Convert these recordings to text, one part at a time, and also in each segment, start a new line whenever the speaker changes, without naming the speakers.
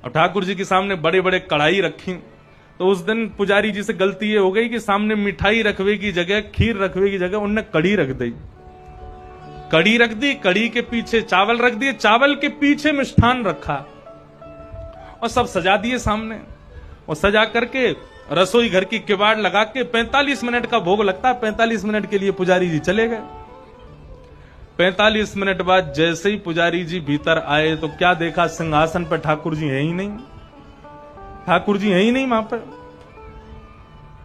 और ठाकुर जी के सामने बड़े बड़े कढ़ाई रखी। तो उस दिन पुजारी जी से गलती ये हो गई कि सामने मिठाई रखवे की जगह, खीर रखवे की जगह उनने कड़ी रख दी। कड़ी रख दी, कड़ी के पीछे चावल रख दिए, चावल के पीछे मिष्ठान रखा और सब सजा दिए सामने। और सजा करके रसोई घर की किवाड़ लगा के 45 मिनट का भोग लगता है। 45 मिनट के लिए पुजारी जी चले गए। 45 मिनट बाद जैसे ही पुजारी जी भीतर आए तो क्या देखा, सिंहासन पर ठाकुर जी है ही नहीं। ठाकुर जी है ही नहीं वहां पर।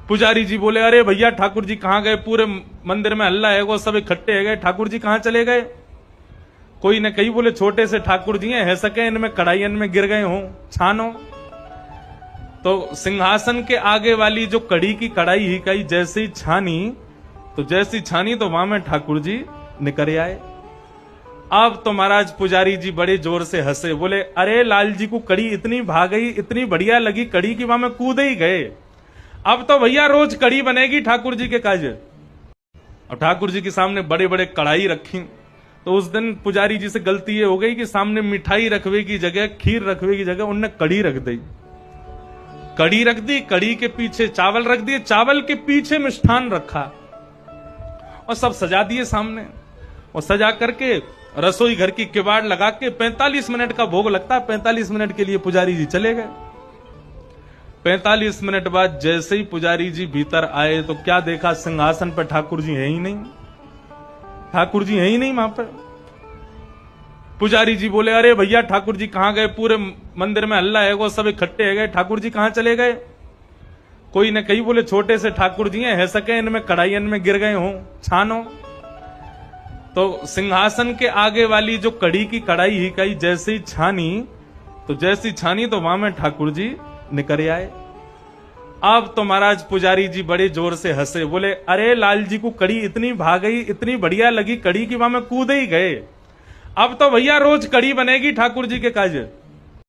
पुजारी जी बोले, अरे भैया ठाकुर जी कहां गए? पूरे मंदिर में हल्ला है, वो सब इकट्ठे है गए, ठाकुर जी कहां चले गए? कोई ने कही बोले छोटे से ठाकुर जी है सके, इनमें कढ़ाइयन में गिर गए हों छानो। तो सिंहासन के आगे वाली जो कड़ी की कढ़ाई ही कही जैसे ही छानी, तो वहां में ठाकुर जी निकल आए। अब तो महाराज पुजारी जी बड़े जोर से हंसे, बोले अरे लाल जी को कड़ी इतनी भाग गई, इतनी बढ़िया लगी कड़ी की वहां में कूद ही गए। अब तो भैया रोज कड़ी बनेगी ठाकुर जी के काज। और ठाकुर जी के सामने बड़े बड़े कढ़ाई रखी। तो उस दिन पुजारी जी से गलती ये हो गई कि सामने मिठाई रखवे की जगह, खीर रखवे की जगह उनने कड़ी रख दी। कड़ी रख दी, कड़ी के पीछे चावल रख दिए, चावल के पीछे मिष्ठान रखा और सब सजा दिए सामने। और सजा करके रसोई घर की किवाड़ लगा के 45 मिनट का भोग लगता है। 45 मिनट के लिए पुजारी जी चले गए। 45 मिनट बाद जैसे ही पुजारी जी भीतर आए तो क्या देखा, सिंहासन पर ठाकुर जी है ही नहीं। ठाकुर जी है ही नहीं वहां पर। पुजारी जी बोले, अरे भैया ठाकुर जी कहां गए? पूरे मंदिर में हल्ला है, वो सब इकट्ठे है गए, ठाकुर जी कहां चले गए? कोई ने कही बोले छोटे से ठाकुर जी है सके, इनमें कढ़ाइयन में गिर गए हों छानो। तो सिंहासन के आगे वाली जो कड़ी की कढ़ाई ही कही जैसे ही छानी, तो वहां में ठाकुर जी निकल आए। अब तो महाराज पुजारी जी बड़े जोर से हंसे, बोले अरे लाल जी को कड़ी इतनी भाग गई, इतनी बढ़िया लगी कड़ी की वहां में कूद ही गए। अब तो भैया रोज कड़ी बनेगी ठाकुर जी के काज।